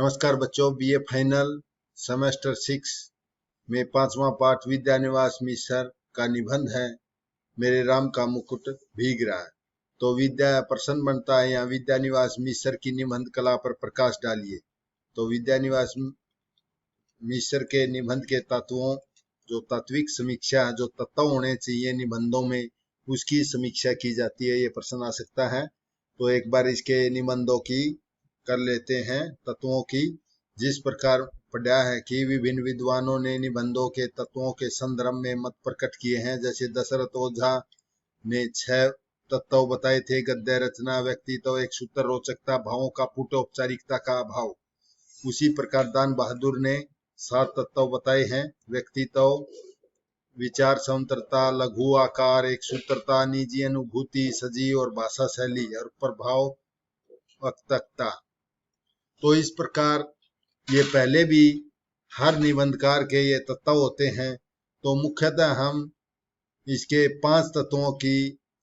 नमस्कार बच्चों, BA final semester 6 में 5वां पाठ विद्यानिवास मिसर का निबंध है। मेरे राम का मुकुट भीग रहा है। तो विद्या प्रसन्न बनता है। यहाँ विद्यानिवास मिसर की निबंध कला पर प्रकाश डालिए। तो विद्यानिवास मिसर के निबंध के तत्वों, जो तात्विक समीक्षा, जो तत्व होने चाहिए निबंधों में, उसकी समीक्षा की जाती है। ये प्रश्न आ सकता है। तो एक बार इसके निबंधों की कर लेते हैं, तत्वों की। जिस प्रकार पढ़ा है कि विभिन्न विद्वानों ने निबंधों के तत्वों के संदर्भ में मत प्रकट किए हैं। जैसे दशरथ ओझा ने 6 तत्व बताए थे: गद्य रचना, व्यक्तित्व, एक सूत्र रोचकता, भावों का पुट, औपचारिकता का अभाव। उसी प्रकार दान बहादुर ने 7 तत्व बताए हैं: व्यक्तित्व, विचार स्वतंत्रता, लघु आकार, एक सूत्रता, निजी अनुभूति, सजीव और भाषा शैली और प्रभाव वक्तकता। तो इस प्रकार ये पहले भी हर निबंधकार के ये तत्व होते हैं। तो मुख्यतः हम इसके 5 तत्वों की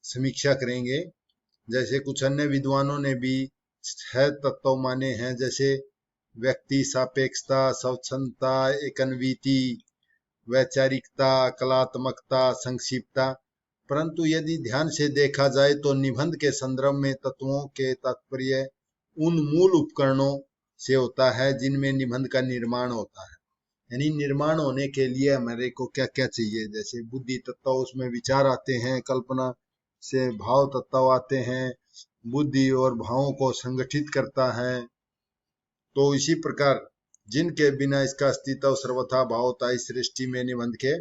समीक्षा करेंगे। जैसे कुछ अन्य विद्वानों ने भी 6 तत्व माने हैं, जैसे व्यक्ति, सापेक्षता, स्वच्छंदता, एकन्वीति, वैचारिकता, कलात्मकता, संक्षिप्तता। परंतु यदि ध्यान से देखा जाए तो निबंध के संदर्भ में तत्वों के तात्पर्य उन मूल उपकरणों से होता है जिनमें निबंध का निर्माण होता है। यानी निर्माण होने के लिए हमारे को क्या क्या चाहिए। जैसे बुद्धि तत्व, उसमें विचार आते हैं। कल्पना से भाव तत्व आते हैं, बुद्धि और भावों को संगठित करता है। तो इसी प्रकार जिनके बिना इसका अस्तित्व सर्वथा भाव होता है, इस सृष्टि में निबंध के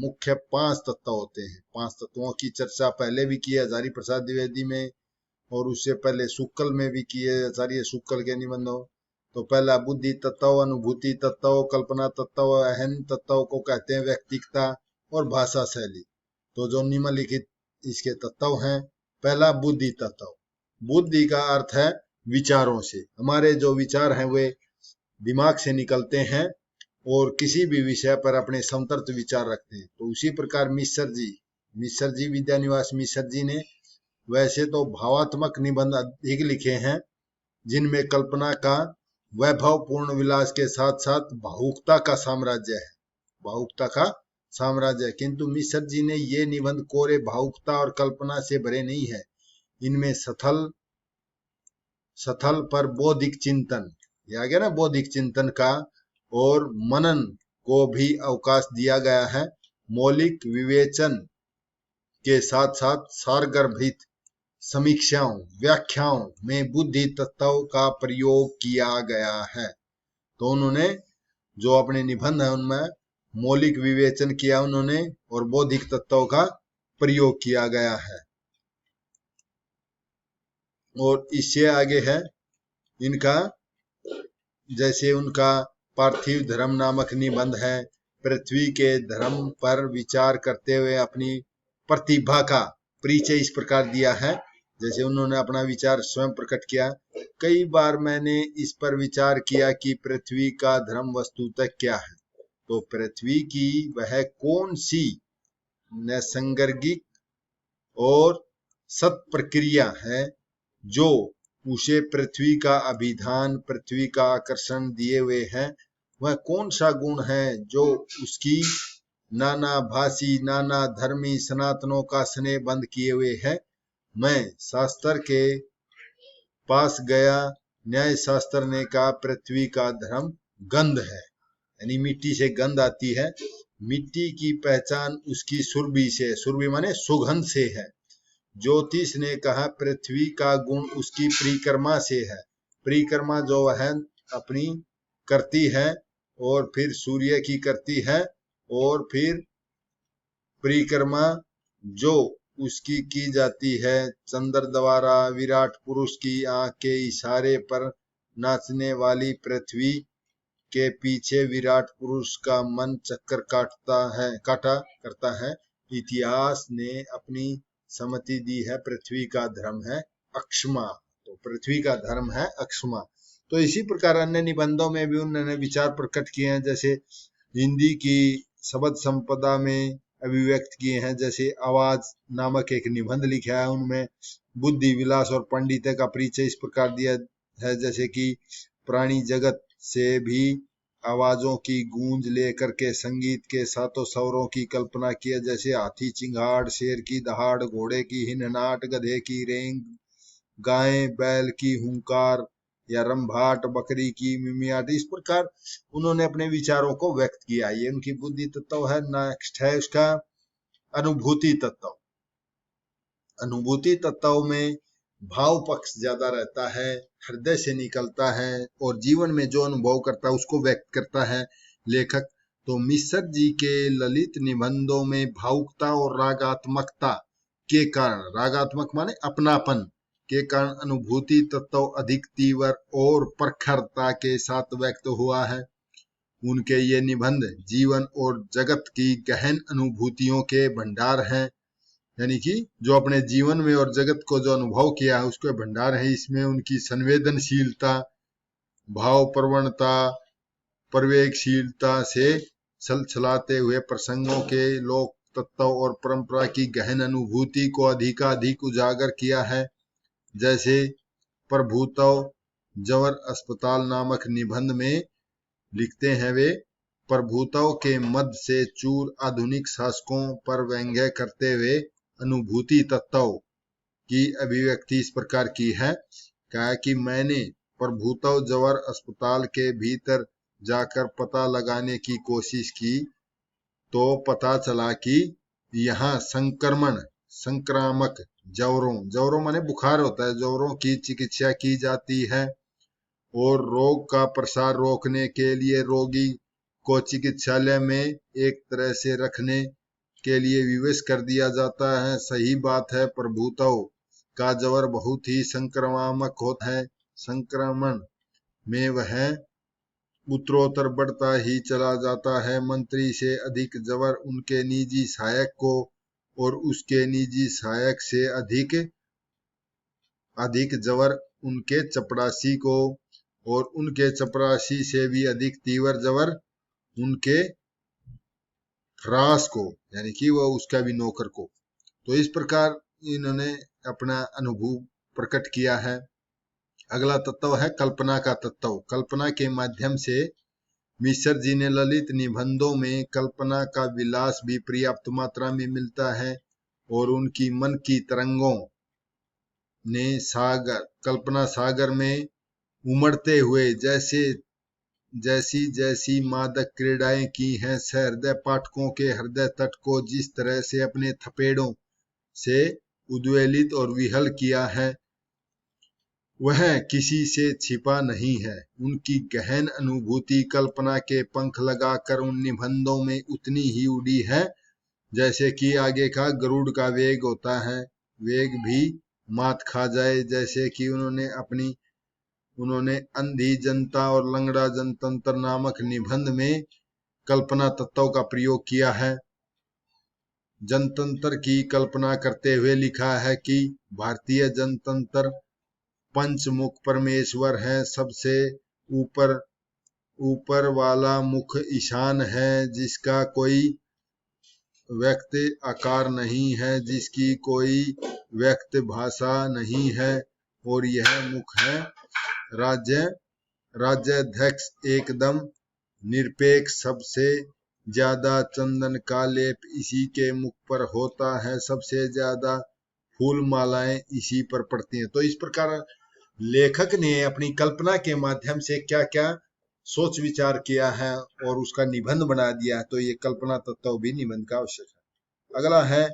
मुख्य 5 तत्व होते हैं। 5 तत्वों की चर्चा पहले भी की है हजारी प्रसाद द्विवेदी में, और उससे पहले शुक्ल में भी की है, आचार्य शुक्ल के निबंधों। तो पहला बुद्धि तत्व, अनुभूति तत्व, कल्पना तत्व, अहम तत्व को कहते हैं व्यक्तिकता और भाषा शैली। तो जो निम्नलिखित इसके तत्व हैं: पहला बुद्धि तत्व। बुद्धि का अर्थ है विचारों से। हमारे जो विचार हैं वे दिमाग से निकलते हैं और किसी भी विषय पर अपने समतर्थ विचार रखते हैं। तो उसी प्रकार मिसर जी विद्यानिवास मिसर जी ने वैसे तो भावात्मक निबंध अधिक लिखे हैं, जिनमें कल्पना का वैभवपूर्ण विलास के साथ साथ भावुकता का साम्राज्य है। भावुकता का साम्राज्य। किंतु मिसर जी ने ये निबंध कोरे भावुकता और कल्पना से भरे नहीं है। इनमें सथल पर बौद्धिक चिंतन, यह आ गया ना, बौद्धिक चिंतन का और मनन को भी अवकाश दिया गया है। मौलिक विवेचन के साथ साथ सारगर्भित समीक्षाओं, व्याख्याओं में बुद्धि तत्व का प्रयोग किया गया है। तो उन्होंने जो अपने निबंध है उनमें मौलिक विवेचन किया उन्होंने और बौद्धिक तत्व का प्रयोग किया गया है। और इससे आगे है इनका, जैसे उनका पार्थिव धर्म नामक निबंध है। पृथ्वी के धर्म पर विचार करते हुए अपनी प्रतिभा का परिचय इस प्रकार दिया है। जैसे उन्होंने अपना विचार स्वयं प्रकट किया: कई बार मैंने इस पर विचार किया कि पृथ्वी का धर्म वस्तुतः क्या है। तो पृथ्वी की वह कौन सी नैसर्गिक और सत प्रक्रिया है जो उसे पृथ्वी का अभिधान, पृथ्वी का आकर्षण दिए हुए है। वह कौन सा गुण है जो उसकी नाना भाषी, नाना धर्मी सनातनों का स्नेह बंद किए हुए है। मैं शास्त्र के पास गया, न्याय शास्त्र ने कहा पृथ्वी का धर्म गंध है, यानी मिट्टी से गंध आती है। मिट्टी की पहचान उसकी सुरभि से, सुरभि माने सुगंध से है। ज्योतिष ने कहा पृथ्वी का गुण उसकी परिक्रमा से है। परिक्रमा जो है अपनी करती है और फिर सूर्य की करती है, और फिर परिक्रमा जो उसकी की जाती है चंद्र द्वारा विराट पुरुष की आंख के इशारे पर नाचने वाली पृथ्वी के पीछे विराट पुरुष का मन चक्कर काटा करता है। इतिहास ने अपनी सम्मति दी है, पृथ्वी का धर्म है अक्षमा। तो पृथ्वी का धर्म है अक्षमा। तो इसी प्रकार अन्य निबंधों में भी उन्होंने विचार प्रकट किए हैं। जैसे हिंदी की शब्द संपदा में अभिव्यक्त किए हैं। जैसे आवाज नामक एक निबंध लिखा है, उनमें बुद्धि, विलास और पंडित का परिचय इस प्रकार दिया है। जैसे कि प्राणी जगत से भी आवाजों की गूंज लेकर के संगीत के सातों स्वरों की कल्पना किया, जैसे हाथी चिंगाड़, शेर की दहाड़, घोड़े की हिनहनाट, गधे की रेंग, गाय बैल की हुंकार या रंभाट, बकरी की मिमियाट। इस प्रकार उन्होंने अपने विचारों को व्यक्त किया। ये उनकी बुद्धि तत्व है। नेक्स्ट है उसका अनुभूति तत्व। अनुभूति तत्व में भाव पक्ष ज्यादा रहता है, हृदय से निकलता है और जीवन में जो अनुभव करता है उसको व्यक्त करता है लेखक। तो मिश्र जी के ललित निबंधों में भावुकता और रागात्मकता के कारण, रागात्मक माने अपनापन के कारण, अनुभूति तत्व अधिक तीव्र और प्रखरता के साथ व्यक्त हुआ है। उनके ये निबंध जीवन और जगत की गहन अनुभूतियों के भंडार हैं, यानी कि जो अपने जीवन में और जगत को जो अनुभव किया है उसके भंडार है। इसमें उनकी संवेदनशीलता, भाव प्रवणता, प्रवेगशीलता से छलछलाते हुए प्रसंगों के लोक तत्व और परंपरा की गहन अनुभूति को अधिकाधिक उजागर किया है। जैसे प्रभुत्व जवर अस्पताल नामक निबंध में लिखते हैं वे, प्रभुत्व के मध्य से चूर आधुनिक शासकों पर व्यंग्य करते हुए अनुभूति तत्व की अभिव्यक्ति इस प्रकार की है। कहा कि मैंने प्रभुत्व जवर अस्पताल के भीतर जाकर पता लगाने की कोशिश की तो पता चला कि यहाँ संक्रामक जवरों माने बुखार होता है, जवरों की चिकित्सा की जाती है और रोग का प्रसार रोकने के लिए रोगी को चिकित्सालय में एक तरह से रखने के लिए विवश कर दिया जाता है। सही बात है, प्रभुत्व का जवर बहुत ही संक्रामक होता है। संक्रमण में वह उत्तरोत्तर बढ़ता ही चला जाता है। मंत्री से अधिक जवर उनके निजी सहायक को और उसके निजी सहायक से अधिक जवर उनके चपरासी को और उनके चपरासी से भी अधिक तीव्र जवर उनके खरास को, यानी कि वह उसका भी नौकर को। तो इस प्रकार इन्होंने अपना अनुभव प्रकट किया है। अगला तत्व है कल्पना का तत्व। कल्पना के माध्यम से मिश्र जी ने ललित निबंधों में कल्पना का विलास भी पर्याप्त मात्रा में मिलता है और उनकी मन की तरंगों ने कल्पना सागर में उमड़ते हुए जैसी मादक क्रीड़ाएं की हैं, सहृदय पाठकों के हृदय तट को जिस तरह से अपने थपेड़ों से उद्वेलित और विहल किया है वह किसी से छिपा नहीं है। उनकी गहन अनुभूति कल्पना के पंख लगाकर उन निबंधों में उतनी ही उड़ी है जैसे कि आगे का गरुड़ का वेग होता है, वेग भी मात खा जाए। जैसे कि उन्होंने अंधी जनता और लंगड़ा जनतंत्र नामक निबंध में कल्पना तत्व का प्रयोग किया है। जनतंत्र की कल्पना करते हुए लिखा है कि भारतीय जनतंत्र पंचमुख परमेश्वर है, सबसे ऊपर वाला मुख ईशान है, जिसका कोई व्यक्त आकार नहीं है, जिसकी कोई व्यक्त भाषा नहीं है और यह मुख है राज्याध्यक्ष एकदम निरपेक्ष, सबसे ज्यादा चंदन का लेप इसी के मुख पर होता है, सबसे ज्यादा फूल मालाएं इसी पर पड़ती हैं। तो इस प्रकार लेखक ने अपनी कल्पना के माध्यम से क्या क्या सोच विचार किया है और उसका निबंध बना दिया, तो ये कल्पना तत्व भी निबंध का आवश्यक है। अगला है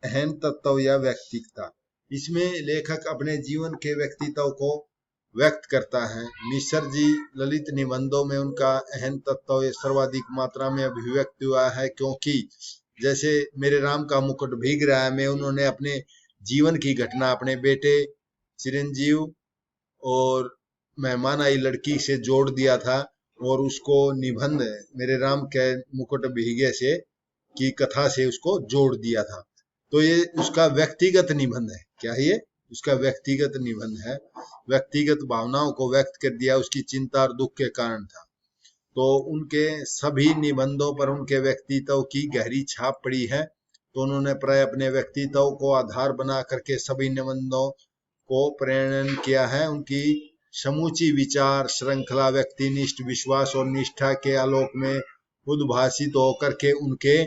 अहम तत्व या व्यक्तिकता। इसमें लेखक अपने जीवन के व्यक्तित्व को व्यक्त करता है। मिश्र जी ललित निबंधों में उनका अहम तत्व सर्वाधिक मात्रा में अभिव्यक्त हुआ है, क्योंकि जैसे मेरे राम का मुकुट भीग रहा है में उन्होंने अपने जीवन की घटना अपने बेटे चिरंजीव और मेहमान आई लड़की से जोड़ दिया था और उसको निबंध मेरे राम के मुकुट भीगे से की कथा से उसको जोड़ दिया था। तो ये उसका व्यक्तिगत निबंध है। क्या ये उसका व्यक्तिगत निबंध है, व्यक्तिगत भावनाओं को व्यक्त कर दिया, उसकी चिंता और दुख के कारण था। तो उनके सभी निबंधों पर उनके व्यक्तित्व की गहरी छाप पड़ी है। तो उन्होंने प्राय अपने व्यक्तित्व को आधार बना करके सभी निबंधों को प्रेरण किया है। उनकी समूची विचार श्रृंखला व्यक्तिनिष्ठ विश्वास और निष्ठा के आलोक में उद्भासित होकर के उनके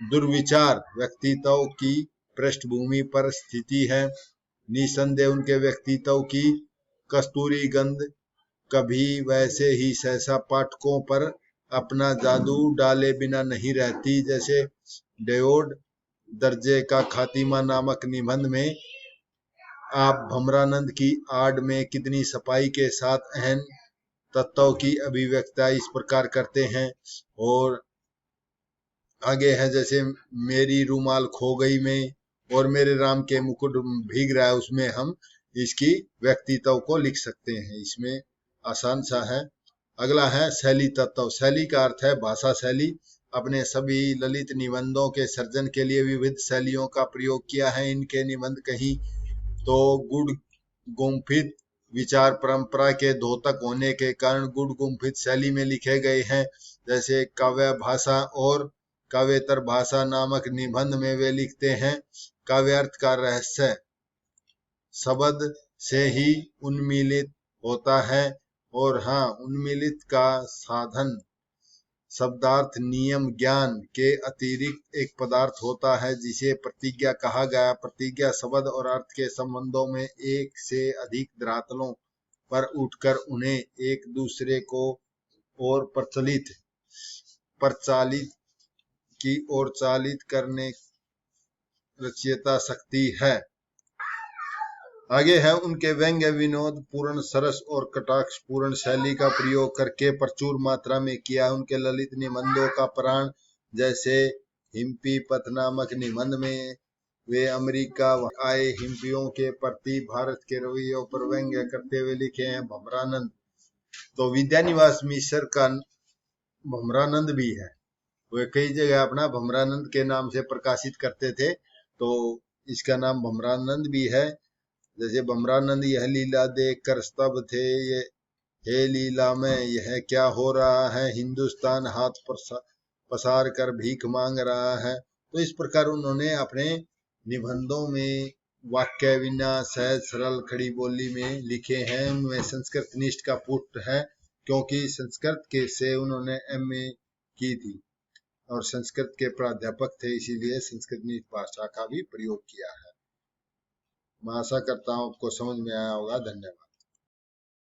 दुर्विचार व्यक्तित्व की पृष्ठभूमि पर स्थिति है। निसंदेह उनके व्यक्तित्व की कस्तूरी गंध कभी वैसे ही सहसा पाठकों पर अपना जादू डाले बिना नहीं रहती। जैसे डेओड दर्जे का खातिमा नामक निबंध में आप भमरानंद की आड़ में कितनी सफाई के साथ अहम तत्व की अभिव्यक्ति इस प्रकार करते हैं। और आगे है जैसे मेरी रूमाल खो गई में और मेरे राम के मुकुट भीग रहा है, उसमें हम इसकी व्यक्तित्व को लिख सकते हैं। इसमें आसान सा है। अगला है शैली तत्व। शैली का अर्थ है भाषा शैली। अपने सभी ललित निबंधों के सर्जन के लिए विविध शैलियों का प्रयोग किया है। इनके निबंध कहीं तो गुण गुम्फित विचार परंपरा के द्योतक होने के कारण गुण गुम्फित शैली में लिखे गए हैं। जैसे काव्य भाषा और काव्यतर भाषा नामक निबंध में वे लिखते हैं, काव्यार्थ का रहस्य शब्द से ही उन्मीलित होता है और हाँ, उन्मीलित का साधन शब्दार्थ नियम ज्ञान के अतिरिक्त एक पदार्थ होता है जिसे प्रतिज्ञा कहा गया। प्रतिज्ञा शब्द और अर्थ के संबंधों में एक से अधिक धरातलों पर उठकर उन्हें एक दूसरे को और प्रचालित की ओर चालित करने रचयिता शक्ति है। आगे है उनके व्यंग्य विनोद पूर्ण सरस और कटाक्ष पूर्ण शैली का प्रयोग करके प्रचुर मात्रा में किया। उनके ललित निबंधों का प्राण जैसे हिम्पी पथ नामक निबंध में वे अमेरिका आए हिम्पियों के प्रति भारत के रवैयों पर व्यंग्य करते हुए लिखे हैं भमरानंद। तो विद्यानिवास मिश्र का भमरानंद भी है, वे कई जगह अपना भमरानंद के नाम से प्रकाशित करते थे, तो इसका नाम भमरानंद भी है। जैसे भमरानंद यह लीला देख कर स्तब्ध थे, ये हे लीला में यह क्या हो रहा है, हिंदुस्तान हाथ पसार कर भीख मांग रहा है। तो इस प्रकार उन्होंने अपने निबंधों में वाक्य विन्यास सहज सरल खड़ी बोली में लिखे हैं। उनमें संस्कृत निष्ठ का पुट है, क्योंकि संस्कृत के से उन्होंने MA की थी और संस्कृत के प्राध्यापक थे, इसीलिए संस्कृत निष्ठ भाषा का भी प्रयोग किया है। मैं आशा करता हूँ आपको समझ में आया होगा। धन्यवाद।